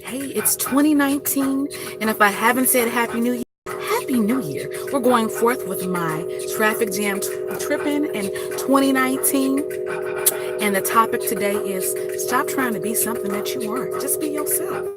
Hey, it's 2019, and if I haven't said Happy New Year, Happy New Year. We're going forth with my traffic jam tripping in 2019, and the topic today is stop trying to be something that you aren't. Just be yourself.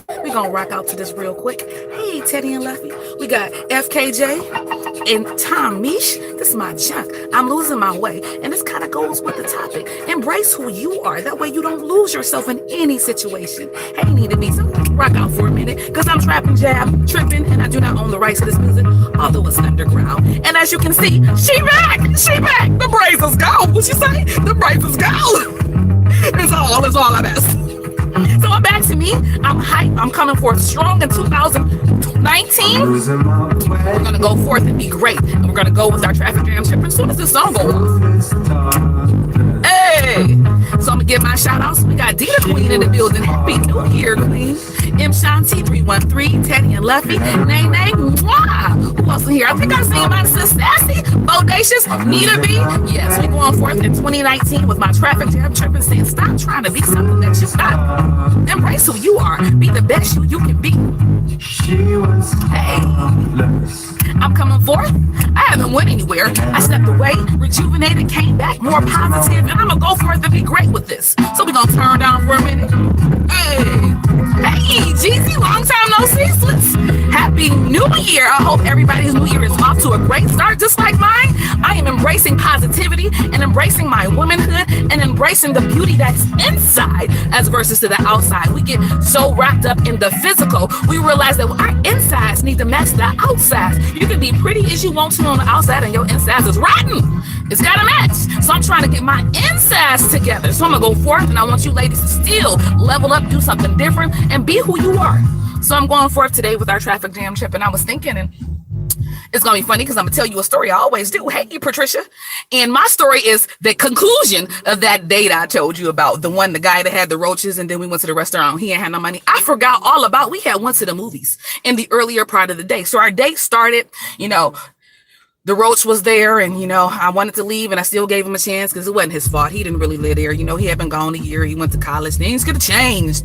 We're gonna rock out to this real quick. Hey, Teddy and Leffy. We got FKJ and Tom Mish. This is my junk. I'm losing my way. And this kind of goes with the topic. Embrace who you are. That way you don't lose yourself in any situation. Hey, need to be some rock out for a minute. Because I'm trapping, jam, tripping, and I do not own the rights to this music, although it's underground. And as you can see, she back! She back! The braids is gone. What you say? The braids is gone. It's all I ask. So I'm back to me. I'm hype. I'm coming forth strong in 2019. We're gonna go forth and be great. And we're gonna go with our traffic jam trip as soon as this song goes off. Hey! So I'm gonna give my shout outs. We got Dita Queen in the building. Happy New Year, Queen. M Shanti 313, Teddy and Leffy, Nay Nay, mwah! Who else in here? I think I'm seeing my sister Sassy, Bodacious, Nita B. Yes, we going forth in 2019 with my traffic jam trip and saying stop trying to be something that you're not. Embrace who you are. Be the best you can be. Hey, I'm coming forth. I haven't went anywhere. I stepped away, rejuvenated, came back more positive, and I'm gonna go forth and be great with this. So we're gonna turn down for a minute. Hey, Jeezy, long time no see, sis. Happy New Year. I hope everybody's New Year is off to a great start, just like mine. I am embracing positivity and embracing my womanhood and embracing the beauty that's inside as versus to the outside. We get so wrapped up in the physical, we realize that our insides need to match the outsides. You can be pretty as you want to on the outside and your insides is rotten. It's gotta match. So I'm trying to get my insides together. So I'm gonna go forth and I want you ladies to still level up, do something different, and be who you are. So I'm going forth today with our traffic jam trip, and I was thinking, and it's gonna be funny because I'm gonna tell you a story. I always do. Hey, Patricia. And my story is the conclusion of that date I told you about. The guy that had the roaches, and then we went to the restaurant. He ain't had no money. I forgot all about. We had went to the movies in the earlier part of the day. So our date started, the roach was there, and I wanted to leave, and I still gave him a chance because it wasn't his fault. He didn't really live there. He had been gone a year. He went to college. Things could have changed.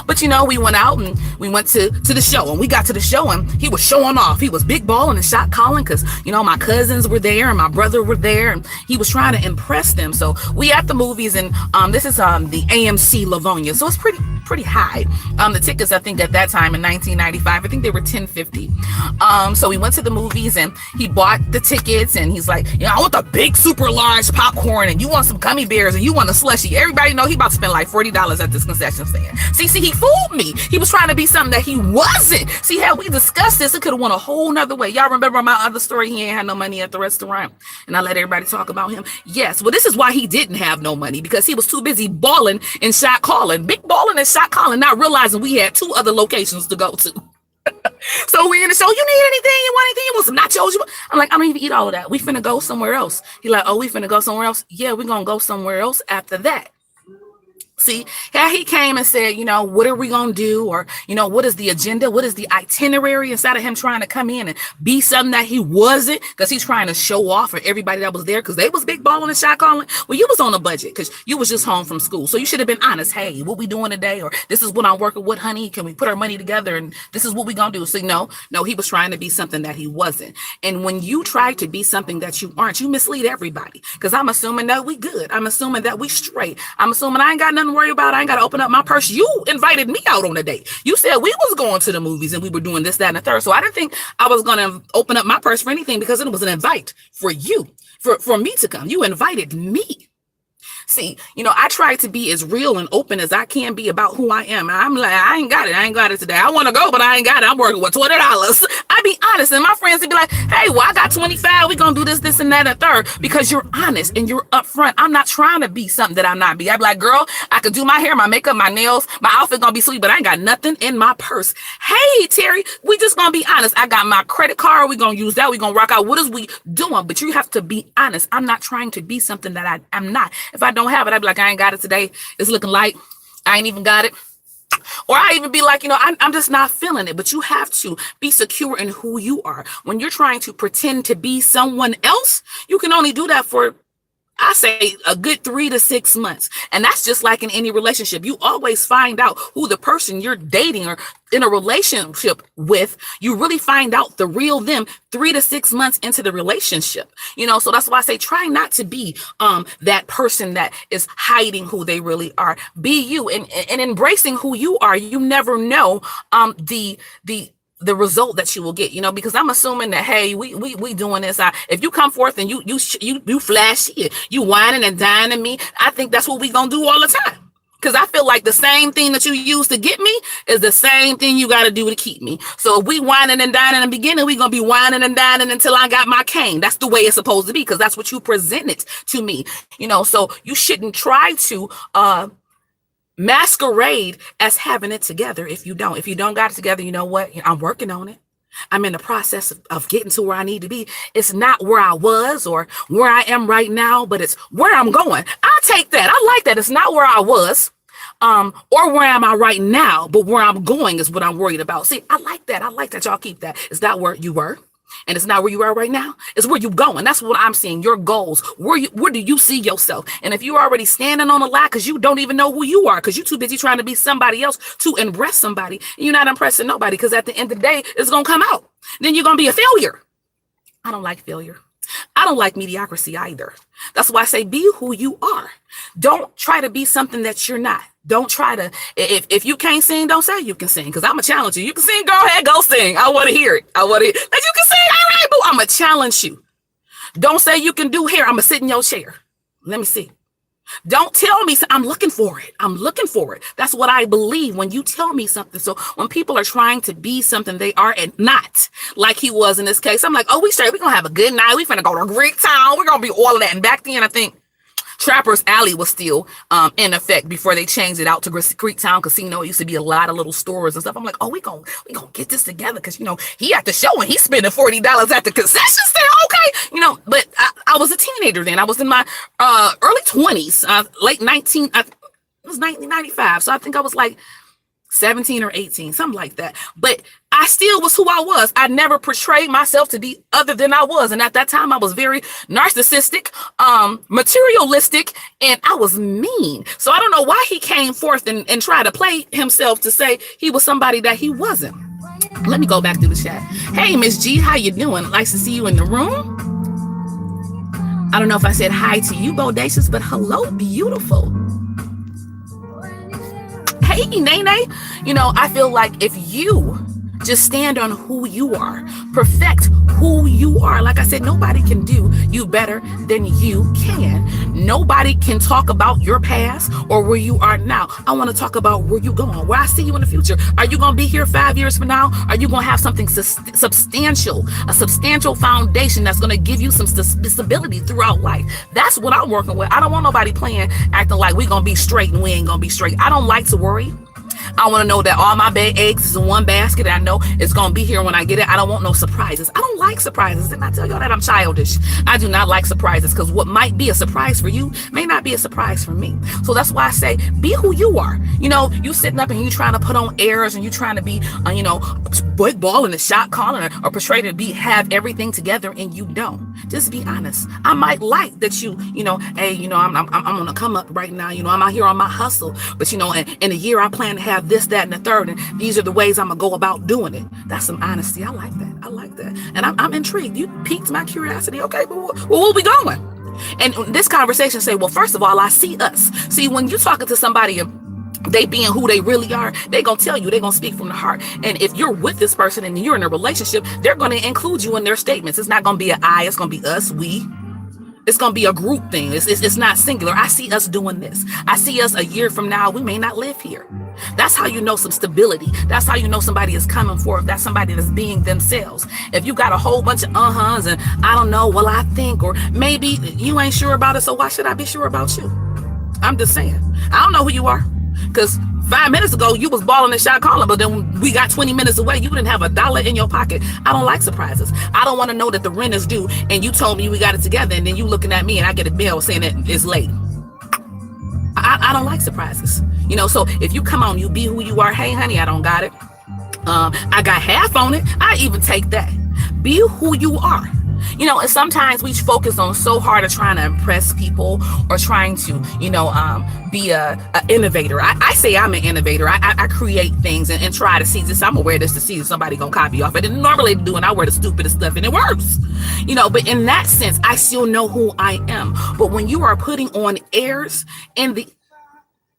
But we went out and we went to the show, and we got to the show, and he was showing off. He was big balling and shot calling because my cousins were there and my brother were there, and he was trying to impress them. So we at the movies, and this is the AMC Livonia, so it's pretty high. The tickets, I think at that time in 1995, I think they were $10.50. So we went to the movies, and he bought the tickets, and he's like, I want the big super large popcorn, and you want some gummy bears, and you want a slushie. Everybody know he about to spend like $40 at this concession stand. See, he fooled me. He was trying to be something that he wasn't. See, had we discussed this, it could have went a whole nother way. Y'all remember my other story? He ain't had no money at the restaurant, and I let everybody talk about him. Yes, well, this is why he didn't have no money, because he was too busy balling and shot calling, big balling and shot calling, not realizing we had 2 other locations to go to. So we in the show, you need anything? You want anything? You want some nachos? I'm like, I don't even eat all of that. We finna go somewhere else. He like, oh, we finna go somewhere else? Yeah, we're gonna go somewhere else after that. See, how he came and said, what are we going to do? Or, what is the agenda? What is the itinerary? Instead of him trying to come in and be something that he wasn't, because he's trying to show off for everybody that was there, because they was big balling and shot calling. Well, you was on a budget because you was just home from school. So you should have been honest. Hey, what we doing today? Or this is what I'm working with, honey. Can we put our money together? And this is what we going to do. So no, he was trying to be something that he wasn't. And when you try to be something that you aren't, you mislead everybody, because I'm assuming that we good. I'm assuming that we straight. I'm assuming I ain't got nothing to worry about. I ain't got to open up my purse. You invited me out on a date. You said we was going to the movies and we were doing this, that, and the third. So I didn't think I was going to open up my purse for anything, because it was an invite for you, for me to come. You invited me. See, I try to be as real and open as I can be about who I am. I'm like, I ain't got it today. I want to go, but I ain't got it. I'm working with $20. I be honest, and my friends would be like, hey, well, I got 25. We gonna do this, and that, and third, because you're honest and you're upfront. I'm not trying to be something that I'm not be. I be like, girl, I could do my hair, my makeup, my nails, my outfit gonna be sweet, but I ain't got nothing in my purse. Hey, Terry, we just gonna be honest. I got my credit card. We gonna use that. We gonna rock out. What is we doing? But you have to be honest. I'm not trying to be something that I'm not. If I don't have it, I'd be like, I ain't got it today. It's looking like I ain't even got it. Or I even be like, I'm just not feeling it. But you have to be secure in who you are. When you're trying to pretend to be someone else, you can only do that for I say a good 3 to 6 months. And that's just like in any relationship. You always find out who the person you're dating or in a relationship with. You really find out the real them 3 to 6 months into the relationship. So that's why I say try not to be that person that is hiding who they really are. Be you and embracing who you are. You never know the result that you will get, because I'm assuming that, hey, we doing this. If you come forth and you flashy, you whining and dining me, I think that's what we gonna do all the time. Because I feel like the same thing that you use to get me is the same thing you got to do to keep me. So if we whining and dining in the beginning, we going to be whining and dining until I got my cane. That's the way it's supposed to be, because that's what you presented to me. So you shouldn't try to masquerade as having it together if you don't got it together. You know what? I'm working on it. I'm in the process of getting to where I need to be. It's not where I was or where I am right now, but it's where I'm going. I take that. I like that. It's not where I was or where am I right now, but where I'm going is what I'm worried about. See, I like that. I like that. Y'all keep that. It's not where you were. And it's not where you are right now. It's where you're going. That's what I'm seeing. Your goals. Where do you see yourself? And if you're already standing on a lie because you don't even know who you are, because you're too busy trying to be somebody else to impress somebody, and you're not impressing nobody, because at the end of the day, it's going to come out. Then you're going to be a failure. I don't like failure. I don't like mediocrity either. That's why I say be who you are. Don't try to be something that you're not. Don't try to, if you can't sing, don't say you can sing, because I'm going to challenge you. You can sing, go ahead, go sing. I want to hear it. I want to hear that you can sing. All right, boo. I'm going to challenge you. Don't say you can do hair. I'm going to sit in your chair. Let me see. Don't tell me, I'm looking for it. I'm looking for it. That's what I believe when you tell me something. So when people are trying to be something they are and not, like he was in this case, I'm like, oh, we straight. We're going to have a good night. We finna go to Greek Town. We're going to be all of that. And back then, I think Trapper's Alley was still in effect before they changed it out to Greek Town Casino. It used to be a lot of little stores and stuff. I'm like, oh, we gonna get this together, because he at the show and he's spending $40 at the concession stand. Okay, but I was a teenager then. I was in my early 20s, late 19. It was 1995, so I think I was like 17 or 18, something like that. But I still was who I was. I never portrayed myself to be other than I was. And at that time, I was very narcissistic, materialistic, and I was mean. So I don't know why he came forth and tried to play himself to say he was somebody that he wasn't. Let me go back to the chat. Hey, Miss G, how you doing? Nice to see you in the room. I don't know if I said hi to you, Bodacious, but hello, beautiful. Hey, Nene, I feel like if you just stand on who you are, perfect who you are. Like I said, nobody can do you better than you can. Nobody can talk about your past or where you are now. I want to talk about where you're going, where I see you in the future. Are you going to be here 5 years from now? Are you going to have something substantial, a substantial foundation that's going to give you some stability throughout life? That's what I'm working with. I don't want nobody acting like we're going to be straight and we ain't going to be straight. I don't like to worry. I want to know that all my eggs is in one basket. I know it's going to be here when I get it. I don't want no surprises. I don't like surprises. Didn't I tell y'all that I'm childish? I do not like surprises, because what might be a surprise for you may not be a surprise for me. So that's why I say, be who you are. You sitting up and you trying to put on airs and you trying to be, big ball in the shot calling or portray to have everything together, and you don't. Just be honest. I might like that hey, I'm going to come up right now. I'm out here on my hustle, but in a year I plan to have this, that, and the third, and these are the ways I'm gonna go about doing it. That's some honesty. I like that. And I'm intrigued. You piqued my curiosity. Okay, but where we going? And this conversation say, well, first of all, I see us. See, when you're talking to somebody and they being who they really are, they gonna tell you, they gonna speak from the heart. And if you're with this person and you're in a relationship, they're gonna include you in their statements. It's not gonna be an I, it's gonna be us, we. It's going to be a group thing. It's not singular. I see us doing this. I see us a year from now. We may not live here. That's how you know some stability. That's how you know somebody is coming forth. That's somebody that's being themselves. If you got a whole bunch of uh-huhs and I don't know, well, I think, or maybe you ain't sure about it, so why should I be sure about you? I'm just saying. I don't know who you are, because 5 minutes ago, you was balling and shot calling, but then we got 20 minutes away. You didn't have $1 in your pocket. I don't like surprises. I don't want to know that the rent is due and you told me we got it together, and then you looking at me and I get a bill saying that it's late. I don't like surprises. So if you come on, you be who you are. Hey, honey, I don't got it. I got half on it. I even take that. Be who you are. And sometimes we focus on so hard of trying to impress people or trying to, be a innovator. I say I'm an innovator. I create things and try to see this. I'm aware this to see if somebody gonna copy off it. And normally they do, and I wear the stupidest stuff and it works. But in that sense, I still know who I am. But when you are putting on airs in the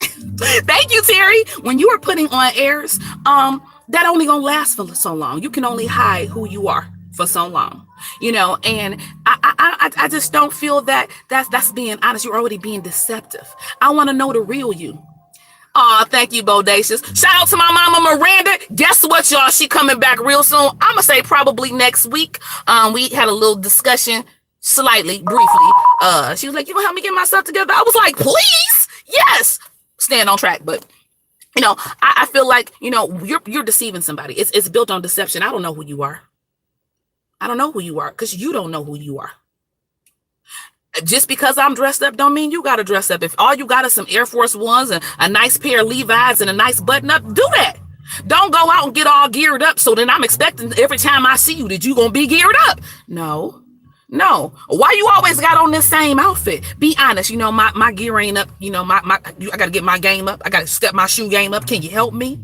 thank you, Terry. When you are putting on airs, that only gonna last for so long. You can only hide who you are for so long, and I just don't feel that's being honest. You're already being deceptive. I want to know the real you. Oh, thank you, Bodacious. Shout out to my mama, Miranda. Guess what, y'all? She coming back real soon. I'm going to say probably next week. We had a little discussion slightly, briefly. She was like, you gonna help me get myself together? I was like, please. Yes. Stand on track. But, I feel like, you're deceiving somebody. It's built on deception. I don't know who you are. I don't know who you are because you don't know who you are. Just because I'm dressed up don't mean you got to dress up. If all you got is some Air Force Ones and a nice pair of Levi's and a nice button up, do that. Don't go out and get all geared up. So then I'm expecting every time I see you that you going to be geared up. No. Why you always got on this same outfit? Be honest. My gear ain't up. I got to get my game up. I got to step my shoe game up. Can you help me?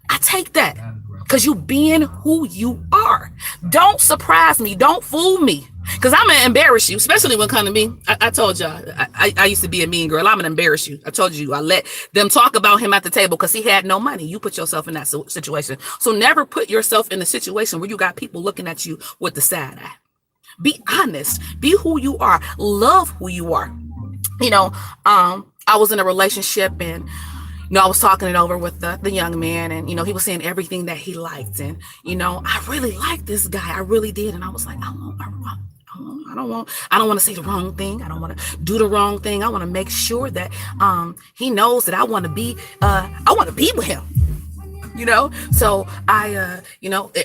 I take that because you being who you are. Don't surprise me. Don't fool me. Because I'm going to embarrass you, especially when it comes to me. I told y'all, I used to be a mean girl. I'm going to embarrass you. I told you, I let them talk about him at the table because he had no money. You put yourself in that situation. So never put yourself in a situation where you got people looking at you with the side eye. Be honest. Be who you are. Love who you are. I was in a relationship and I was talking it over with the young man and, he was saying everything that he liked. And, I really liked this guy. I really did. And I was like, I don't want to say the wrong thing. I don't want to do the wrong thing. I want to make sure that he knows that I want to be with him. So I,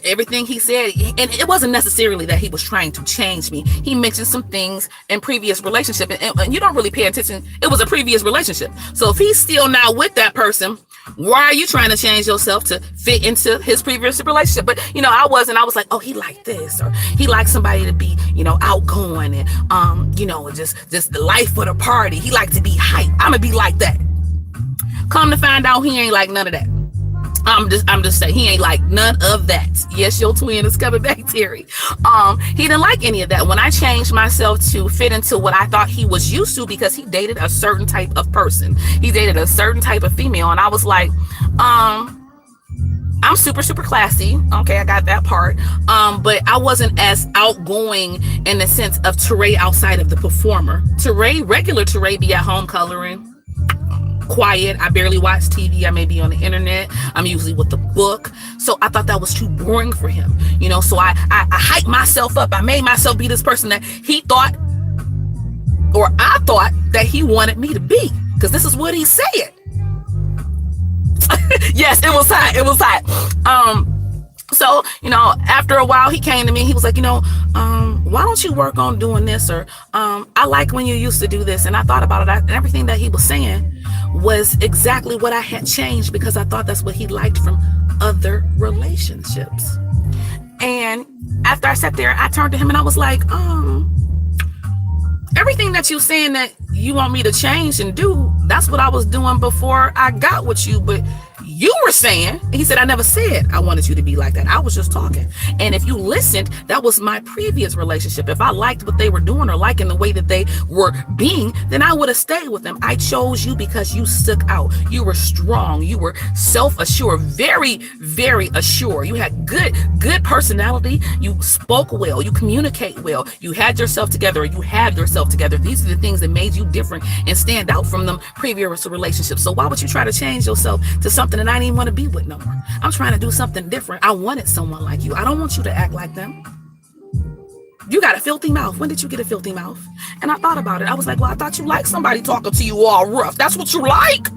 everything he said, and it wasn't necessarily that he was trying to change me. He mentioned some things in previous relationship and you don't really pay attention. It was a previous relationship. So if he's still not with that person, why are you trying to change yourself to fit into his previous relationship? But, I was like, oh, he liked this, or he liked somebody to be, outgoing and, just the life of the party. He liked to be hype. I'm gonna be like that. Come to find out he ain't like none of that. I'm just saying he ain't like none of that. Yes, your twin is coming back, Terry. He didn't like any of that. When I changed myself to fit into what I thought he was used to, because he dated a certain type of person. He dated a certain type of female. And I was like, I'm super, super classy. Okay, I got that part. But I wasn't as outgoing in the sense of Teray outside of the performer. Regular Teray be at home coloring. Quiet. I barely watch TV. I may be on the internet. I'm usually with the book. So I thought that was too boring for him. So I hyped myself up. I made myself be this person that he thought, or I thought that he wanted me to be, because this is what he said. Yes, it was hot. It was hot. So, after a while he came to me, he was like, why don't you work on doing this? Or, I like when you used to do this. And I thought about it. And everything that he was saying was exactly what I had changed, because I thought that's what he liked from other relationships. And after I sat there, I turned to him and I was like, everything that you saying that you want me to change and do, that's what I was doing before I got with you. But you were saying, he said, I never said I wanted you to be like that. I was just talking. And if you listened, that was my previous relationship. If I liked what they were doing or liking the way that they were being, then I would have stayed with them. I chose you because you stuck out. You were strong. You were self-assured, very, very assured. You had good personality. You spoke well. You communicate well. You had yourself together, or you had yourself together. These are the things that made you different and stand out from them previous relationships. So why would you try to change yourself to something that I didn't even want to be with no more? I'm trying to do something different. I wanted someone like you. I don't want you to act like them. You got a filthy mouth. When did you get a filthy mouth? And I thought about it. I was like, well, I thought you liked somebody talking to you all rough. That's what you like.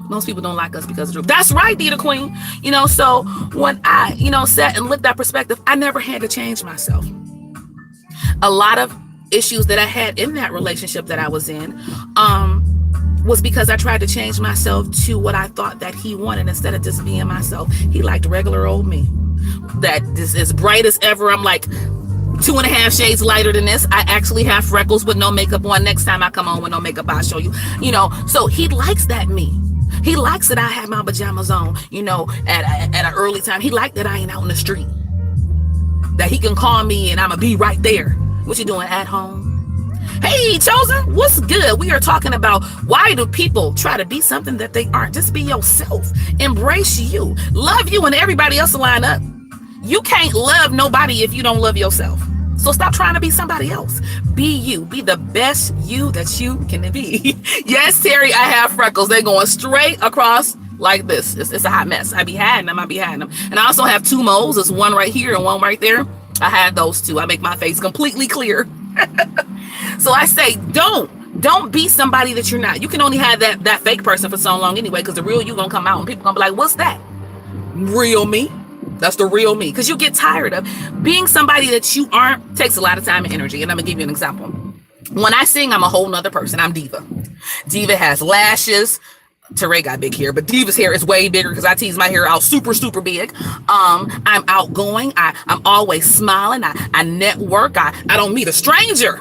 Most people don't like us because of the truth. That's right, Dita Queen. So when I, sat and looked at perspective, I never had to change myself. A lot of issues that I had in that relationship that I was in, was because I tried to change myself to what I thought that he wanted instead of just being myself. He liked regular old me. That is as bright as ever. I'm like 2.5 shades lighter than this. I actually have freckles with no makeup on. Next time I come on with no makeup, I'll show you. So he likes that me. He likes that I have my pajamas on, at an early time. He likes that I ain't out in the street. That he can call me and I'ma be right there. What you doing at home? Hey, Chosen, what's good? We are talking about why do people try to be something that they aren't. Just be yourself. Embrace you. Love you and everybody else will line up. You can't love nobody if you don't love yourself. So stop trying to be somebody else. Be you. Be the best you that you can be. Yes, Terry, I have freckles. They're going straight across like this. It's a hot mess. I be hiding them. And I also have 2 moles. There's one right here and one right there. I had those 2. I make my face completely clear. So I say, don't be somebody that you're not. You can only have that fake person for so long anyway, because the real you gonna come out and people gonna be like, what's that? Real me. That's the real me. Because you get tired of being somebody that you aren't. Takes a lot of time and energy. And I'm gonna give you an example. When I sing, I'm a whole nother person. I'm Diva. Diva has lashes. Teray got big hair, but Diva's hair is way bigger because I tease my hair out super, super big. I'm outgoing. I'm always smiling. I network. I don't meet a stranger.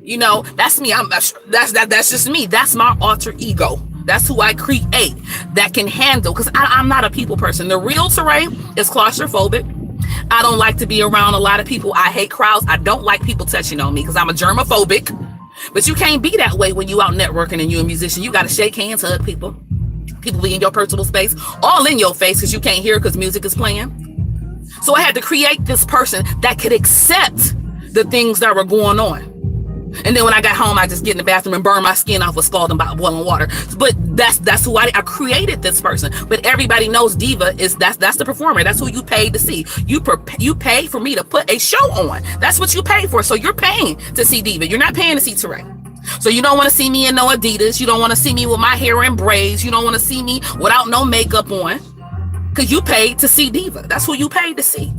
That's me. That's just me. That's my alter ego. That's who I create that can handle, because I'm not a people person. The real Teray is claustrophobic. I don't like to be around a lot of people. I hate crowds. I don't like people touching on me because I'm a germophobic. But you can't be that way when you out networking and you're a musician. You got to shake hands, hug people. People be in your personal space, all in your face because you can't hear because music is playing. So I had to create this person that could accept the things that were going on. And then when I got home, I just get in the bathroom and burn my skin off with scalding boiling water. But that's who I created this person. But everybody knows Diva is that's the performer. That's who you paid to see. You paid for me to put a show on. That's what you paid for. So you're paying to see Diva. You're not paying to see Teray. So you don't want to see me in no Adidas. You don't want to see me with my hair in braids. You don't want to see me without no makeup on. Because you paid to see Diva. That's who you paid to see.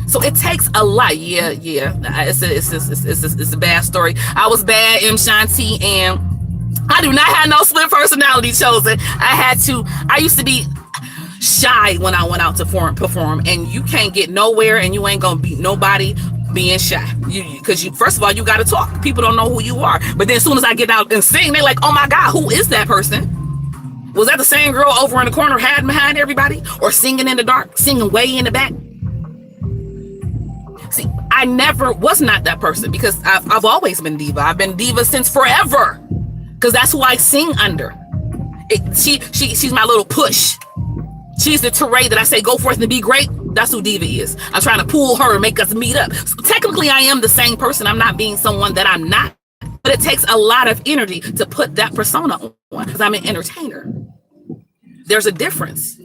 So it takes a lot. Yeah. It's a bad story. I was bad, M. Shanti, and I do not have no split personality, Chosen. I used to be shy when I went out to perform, and you can't get nowhere, and you ain't gonna beat nobody being shy. Because first of all, you gotta talk. People don't know who you are. But then as soon as I get out and sing, they're like, oh my God, who is that person? Was that the same girl over in the corner hiding behind everybody? Or singing in the dark, singing way in the back? See, I never was not that person because I've always been Diva. I've been Diva since forever because that's who I sing under. She's my little push. She's the Teray that I say, go forth and be great. That's who Diva is. I'm trying to pull her and make us meet up. So technically, I am the same person. I'm not being someone that I'm not. But it takes a lot of energy to put that persona on because I'm an entertainer. There's a difference.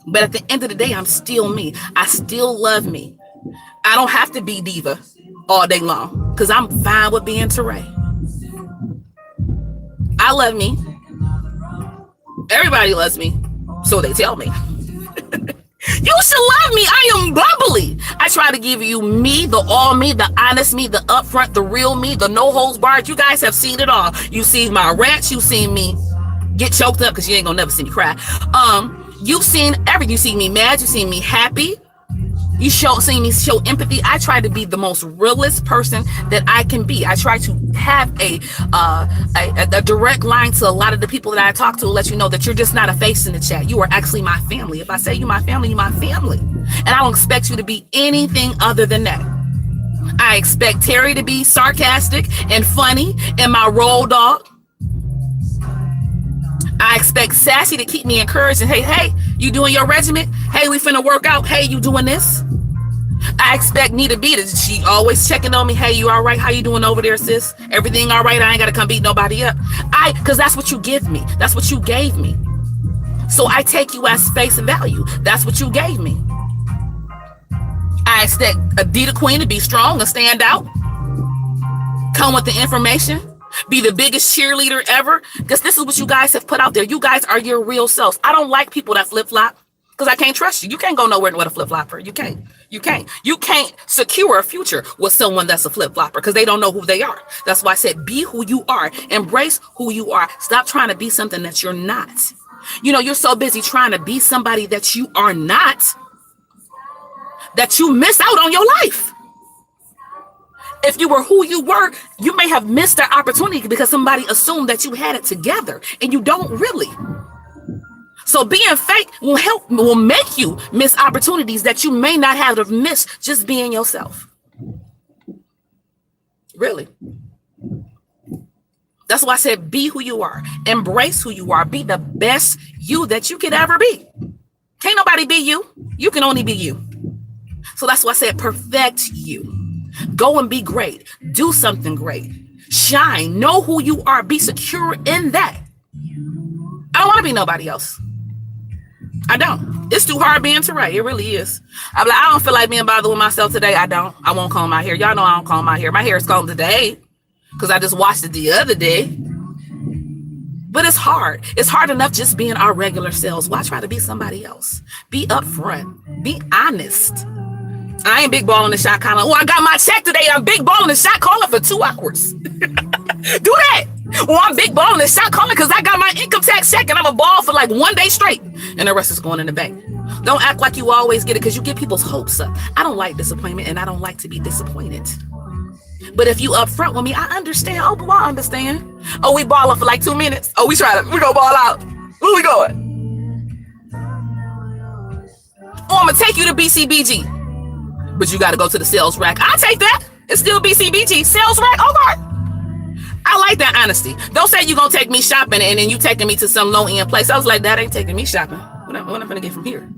But at the end of the day, I'm still me. I still love me. I don't have to be Diva all day long because I'm fine with being Teray. I love me. Everybody loves me. So they tell me. You should love me. I am bubbly. I try to give you me, the all me, the honest me, the upfront, the real me, the no holds barred. You guys have seen it all. You seen my rants. You seen me get choked up because you ain't gonna never see me cry. You've seen everything. You seen me mad. You seen me happy. You seen me show empathy. I try to be the most realist person that I can be. I try to have a direct line to a lot of the people that I talk to let you know that you're just not a face in the chat. You are actually my family. If I say you my family, you my family. And I don't expect you to be anything other than that. I expect Terry to be sarcastic and funny and my road dog. I expect Sassy to keep me encouraged and hey, you doing your regiment? Hey, we finna work out. Hey, you doing this? I expect Nita B to, she always checking on me. Hey, you all right? How you doing over there, sis? Everything all right? I ain't gotta come beat nobody up. Cause that's what you give me. That's what you gave me. So I take you as face value. That's what you gave me. I expect Adita Queen to be strong and stand out. Come with the information. Be the biggest cheerleader ever. Because this is what you guys have put out there. You guys are your real selves. I don't like people that flip-flop because I can't trust you. You can't go nowhere with a flip-flopper. You can't. You can't secure a future with someone that's a flip-flopper because they don't know who they are. That's why I said be who you are. Embrace who you are. Stop trying to be something that you're not. You're so busy trying to be somebody that you are not that you missed out on your life. If you were who you were, you may have missed that opportunity because somebody assumed that you had it together and you don't really. So being fake will make you miss opportunities that you may not have missed just being yourself. Really. That's why I said be who you are. Embrace who you are. Be the best you that you could ever be. Can't nobody be you. You can only be you. So that's why I said perfect you. Go and be great. Do something great. Shine. Know who you are. Be secure in that. I don't want to be nobody else. I don't. It's too hard being Teray. It really is. I'm like, I don't feel like being bothered with myself today. I don't. I won't comb my hair. Y'all know I don't comb my hair. My hair is combed today because I just washed it the other day. But it's hard. It's hard enough just being our regular selves. Why try to be somebody else? Be upfront. Be honest. I ain't big balling the shot caller. Oh, I got my check today. I'm big balling the shot caller for 2 hours. Do that. Well, I'm big balling the shot caller because I got my income tax check and I'm a ball for like 1 day straight. And the rest is going in the bank. Don't act like you always get it because you get people's hopes up. I don't like disappointment and I don't like to be disappointed. But if you upfront with me, I understand. Oh, boy, I understand. Oh, we balling for like 2 minutes. Oh, we gonna ball out. Where we going? Oh, I'm gonna take you to BCBG. But you got to go to the sales rack. I'll take that. It's still BCBG. Sales rack. Okay. I like that honesty. Don't say you're going to take me shopping and then you taking me to some low-end place. I was like, that ain't taking me shopping. What am I going to get from here?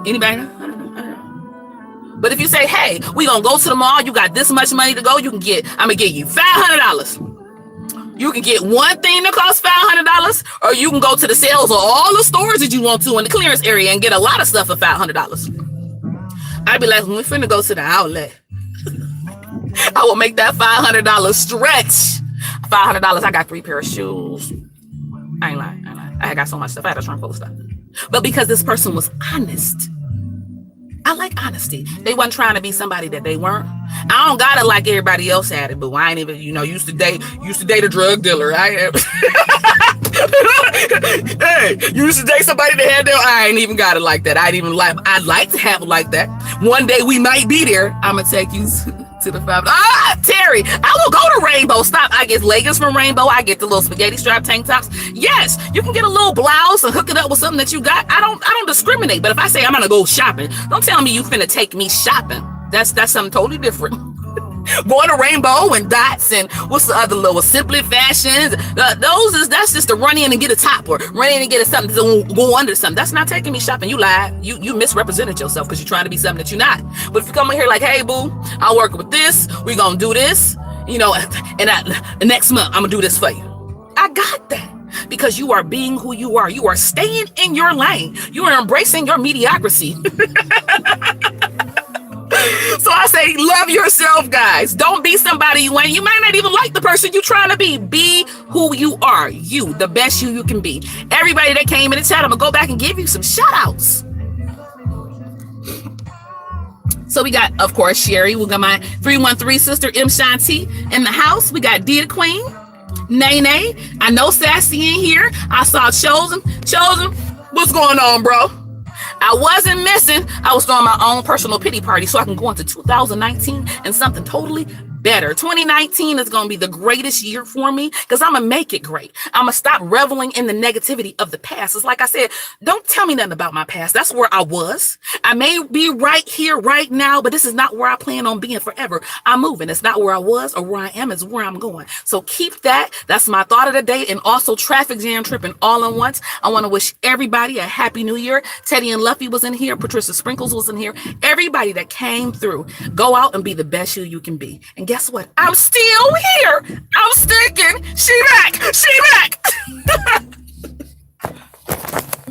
Anybody know? I don't know. But if you say, hey, we going to go to the mall. You got this much money to go. I'm going to give you $500. You can get one thing that costs $500 or you can go to the sales of all the stores that you want to in the clearance area and get a lot of stuff for $500. I'd be like, we finna go to the outlet. I will make that $500 stretch. $500, I got 3 pair of shoes. I ain't lying. I got so much stuff. I had a trunk full of stuff. But because this person was honest. I like honesty. They wasn't trying to be somebody that they weren't. I don't got it like everybody else had it, but I ain't even, used to date a drug dealer. Hey, used to date somebody that had that. I ain't even got it like that. I'd like to have it like that. One day we might be there. I'm gonna take you to the five. Terry, I will go to Rainbow. Stop. I get leggings from Rainbow. I get the little spaghetti strap tank tops. Yes, you can get a little blouse and hook it up with something that you got. I don't discriminate. But if I say I'm gonna go shopping, don't tell me you finna take me shopping. That's something totally different. Going to Rainbow and Dots and what's the other little Simply Fashions? That's just to run in and get a top or run in and get something to go under something. That's not taking me shopping. You lied. You misrepresented yourself because you're trying to be something that you're not. But if you come in here like, hey boo, I'll work with this. We're gonna do this. And next month I'm gonna do this for you. I got that. Because you are being who you are. You are staying in your lane. You are embracing your mediocrity. So I say, love yourself, guys. Don't be somebody you ain't. You might not even like the person you're trying to be. Be who you are. You, the best you can be. Everybody that came in the chat, I'm going to go back and give you some shout outs. So we got, of course, Sherry. We got my 313 sister, M. Shanti, in the house. We got Dia Queen, Nene. I know Sassy in here. I saw Chosen. What's going on, bro? I wasn't missing. I was throwing my own personal pity party so I can go into 2019 and something totally better. 2019 is going to be the greatest year for me because I'm going to make it great. I'm going to stop reveling in the negativity of the past. It's like I said, don't tell me nothing about my past. That's where I was. I may be right here, right now, but this is not where I plan on being forever. I'm moving. It's not where I was or where I am. It's where I'm going. So keep that. That's my thought of the day. And also traffic jam tripping all at once. I want to wish everybody a happy new year. Teddy and Luffy was in here. Patricia Sprinkles was in here. Everybody that came through, go out and be the best you can be. And guess what? I'm still here. I'm